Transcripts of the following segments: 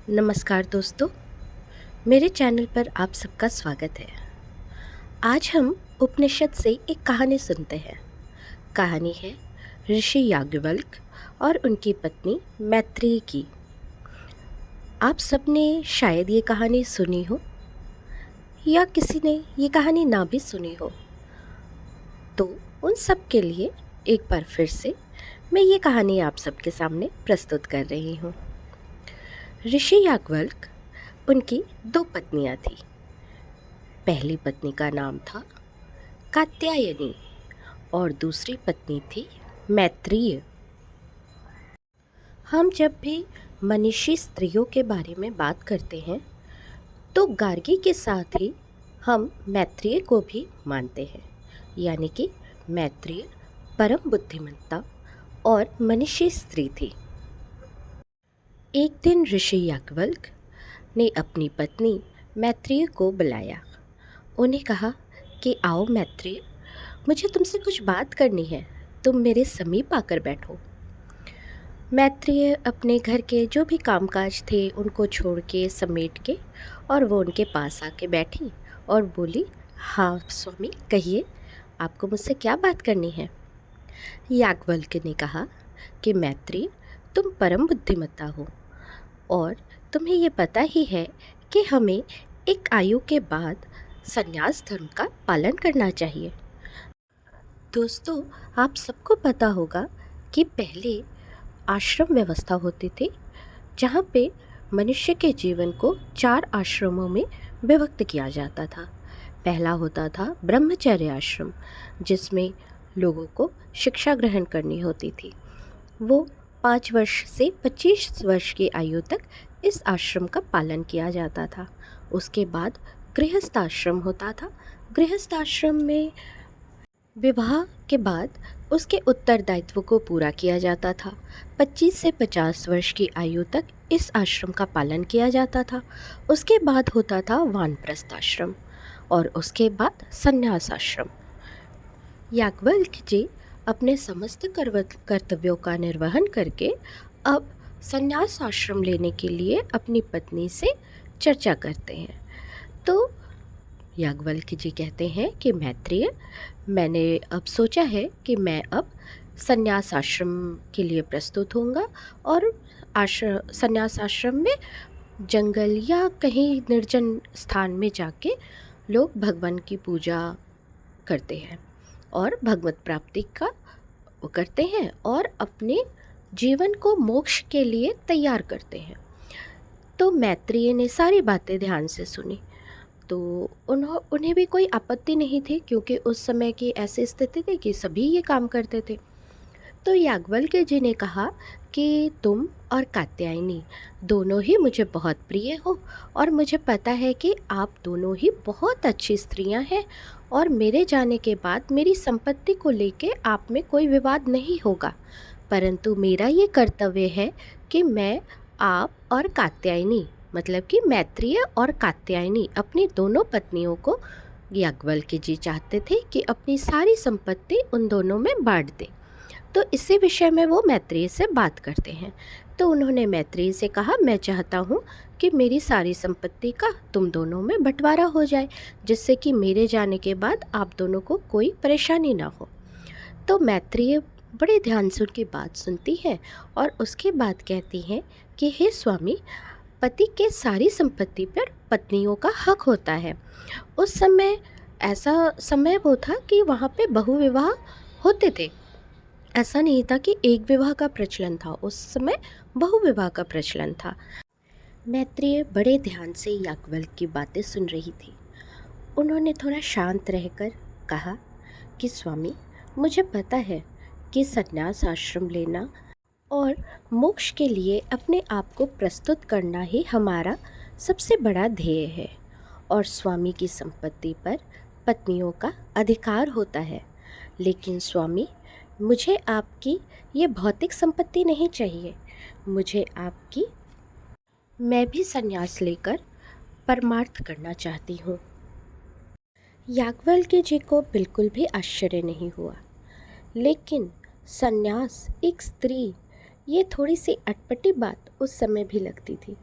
नमस्कार दोस्तों, मेरे चैनल पर आप सबका स्वागत है। आज हम उपनिषद से एक कहानी सुनते हैं। कहानी है ऋषि याज्ञवल्क्य और उनकी पत्नी मैत्रेयी की। आप सबने शायद ये कहानी सुनी हो या किसी ने ये कहानी ना भी सुनी हो, तो उन सब के लिए एक बार फिर से मैं ये कहानी आप सबके सामने प्रस्तुत कर रही हूँ। ऋषि याज्ञवल्क्य, उनकी दो पत्नियाँ थीं। पहली पत्नी का नाम था कात्यायनी और दूसरी पत्नी थी मैत्रेयी। हम जब भी मनीषी स्त्रियों के बारे में बात करते हैं तो गार्गी के साथ ही हम मैत्रेयी को भी मानते हैं, यानी कि मैत्रेयी परम बुद्धिमत्ता और मनीषी स्त्री थी। एक दिन ऋषि याज्ञवल्क्य ने अपनी पत्नी मैत्रेयी को बुलाया। उन्हें कहा कि आओ मैत्रेयी, मुझे तुमसे कुछ बात करनी है, तुम मेरे समीप आकर बैठो। मैत्रेयी अपने घर के जो भी कामकाज थे उनको छोड़ के समेट के और वो उनके पास आके बैठी और बोली, हाँ स्वामी कहिए, आपको मुझसे क्या बात करनी है। याज्ञवल्क्य ने कहा कि मैत्रेयी, तुम परम बुद्धिमत्ता हो और तुम्हें ये पता ही है कि हमें एक आयु के बाद संन्यास धर्म का पालन करना चाहिए। दोस्तों, आप सबको पता होगा कि पहले आश्रम व्यवस्था होती थी, जहाँ पे मनुष्य के जीवन को 4 आश्रमों में विभक्त किया जाता था। पहला होता था ब्रह्मचर्य आश्रम, जिसमें लोगों को शिक्षा ग्रहण करनी होती थी। वो 5 वर्ष से 25 वर्ष की आयु तक इस आश्रम का पालन किया जाता था। उसके बाद गृहस्थ आश्रम होता था। गृहस्थ आश्रम में विवाह के बाद उसके उत्तरदायित्व को पूरा किया जाता था। 25 से 50 वर्ष की आयु तक इस आश्रम का पालन किया जाता था। उसके बाद होता था वानप्रस्थ आश्रम और उसके बाद संन्यास आश्रम। याज्ञवल्क्य जी अपने समस्त कर्तव्यों का निर्वहन करके अब संन्यास आश्रम लेने के लिए अपनी पत्नी से चर्चा करते हैं। तो याज्ञवल्क्य जी कहते हैं कि मैत्रेयी, मैंने अब सोचा है कि मैं अब संन्यास आश्रम के लिए प्रस्तुत होऊंगा और संन्यास आश्रम में जंगल या कहीं निर्जन स्थान में जाके लोग भगवान की पूजा करते हैं और भगवत प्राप्ति का वो करते हैं और अपने जीवन को मोक्ष के लिए तैयार करते हैं। तो मैत्रेयी ने सारी बातें ध्यान से सुनी। तो उन्हें भी कोई आपत्ति नहीं थी, क्योंकि उस समय की ऐसी स्थिति थी कि सभी ये काम करते थे। तो याज्ञवल्क्य जी ने कहा कि तुम और कात्यायनी दोनों ही मुझे बहुत प्रिय हो और मुझे पता है कि आप दोनों ही बहुत अच्छी स्त्रियां हैं और मेरे जाने के बाद मेरी संपत्ति को लेके आप में कोई विवाद नहीं होगा, परंतु मेरा ये कर्तव्य है कि मैं आप और कात्यायनी, मतलब कि मैत्रेयी और कात्यायनी, अपनी दोनों पत्नियों को, याज्ञवल्क्य जी चाहते थे कि अपनी सारी संपत्ति उन दोनों में बांट दें। तो इसी विषय में वो मैत्रेयी से बात करते हैं। तो उन्होंने मैत्रेयी से कहा, मैं चाहता हूँ कि मेरी सारी संपत्ति का तुम दोनों में बंटवारा हो जाए, जिससे कि मेरे जाने के बाद आप दोनों को कोई परेशानी ना हो। तो मैत्रेयी बड़े ध्यान से उनकी बात सुनती है और उसके बाद कहती हैं कि हे स्वामी, पति के सारी संपत्ति पर पत्नियों का हक होता है। उस समय ऐसा समय वो था कि वहाँ पे बहुविवाह होते थे। ऐसा नहीं था कि एक विवाह का प्रचलन था, उस समय बहुविवाह का प्रचलन था। मैत्रेयी बड़े ध्यान से याज्ञवल्क्य की बातें सुन रही थी। उन्होंने थोड़ा शांत रहकर कहा कि स्वामी, मुझे पता है कि संन्यास आश्रम लेना और मोक्ष के लिए अपने आप को प्रस्तुत करना ही हमारा सबसे बड़ा ध्येय है और स्वामी की संपत्ति पर पत्नियों का अधिकार होता है। लेकिन स्वामी, मुझे आपकी ये भौतिक संपत्ति नहीं चाहिए, मुझे आपकी, मैं भी संन्यास लेकर परमार्थ करना चाहती हूँ। याज्ञवल्क्य जी को बिल्कुल भी आश्चर्य नहीं हुआ, लेकिन संन्यास एक स्त्री, ये थोड़ी सी अटपटी बात उस समय भी लगती थी।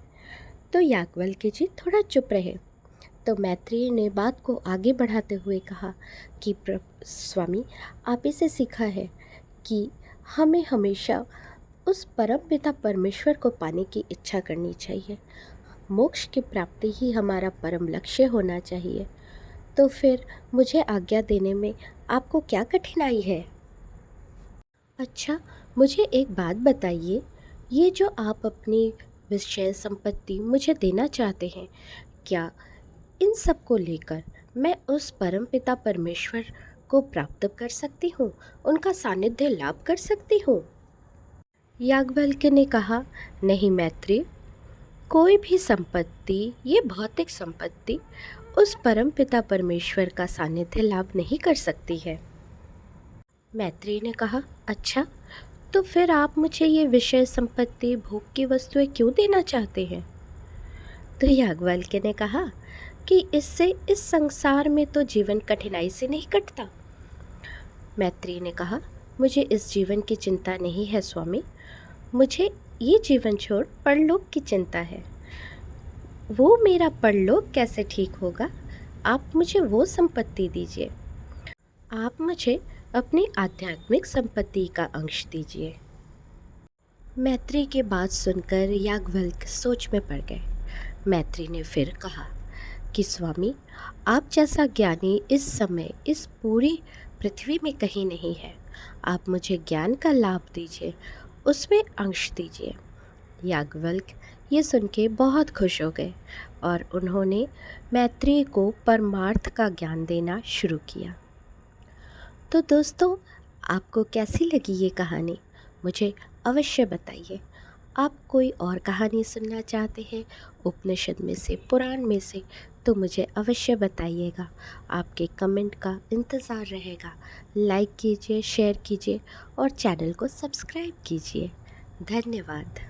तो याज्ञवल्क्य जी थोड़ा चुप रहे। तो मैत्रेय ने बात को आगे बढ़ाते हुए कहा कि स्वामी, आप ही से सीखा है कि हमें हमेशा उस परम पिता परमेश्वर को पाने की इच्छा करनी चाहिए। मोक्ष की प्राप्ति ही हमारा परम लक्ष्य होना चाहिए। तो फिर मुझे आज्ञा देने में आपको क्या कठिनाई है? अच्छा, मुझे एक बात बताइए, ये जो आप अपनी विषय संपत्ति मुझे देना चाहते हैं, क्या इन सब को लेकर मैं उस परम पिता परमेश्वर को प्राप्त कर सकती हूँ, उनका सानिध्य लाभ कर सकती हूँ? याज्ञवल्क्य ने कहा, नहीं मैत्रेय, कोई भी संपत्ति, ये भौतिक संपत्ति उस परम पिता परमेश्वर का सानिध्य लाभ नहीं कर सकती है। मैत्रेय ने कहा, अच्छा, तो फिर आप मुझे ये विषय संपत्ति, भोग की वस्तुएं क्यों देना चाहते हैं? तो याज्ञवल्क्य ने कहा कि इससे इस संसार में तो जीवन कठिनाई से नहीं कटता। मैत्रेय ने कहा, मुझे इस जीवन की चिंता नहीं है स्वामी, मुझे ये जीवन छोड़ परलोक की चिंता है। वो मेरा परलोक कैसे ठीक होगा? आप मुझे वो संपत्ति दीजिए, आप मुझे अपनी आध्यात्मिक संपत्ति का अंश दीजिए। मैत्रेय की बात सुनकर याज्ञवल्क्य सोच में पड़ गए। मैत्रेय ने फिर कहा कि स्वामी, आप जैसा ज्ञानी इस समय इस पूरी पृथ्वी में कहीं नहीं है। आप मुझे ज्ञान का लाभ दीजिए, उसमें अंश दीजिए। याज्ञवल्क्य ये सुन के बहुत खुश हो गए और उन्होंने मैत्रेय को परमार्थ का ज्ञान देना शुरू किया। तो दोस्तों, आपको कैसी लगी ये कहानी? मुझे अवश्य बताइए। आप कोई और कहानी सुनना चाहते हैं उपनिषद में से, पुराण में से, तो मुझे अवश्य बताइएगा। आपके कमेंट का इंतज़ार रहेगा। लाइक कीजिए, शेयर कीजिए और चैनल को सब्सक्राइब कीजिए। धन्यवाद।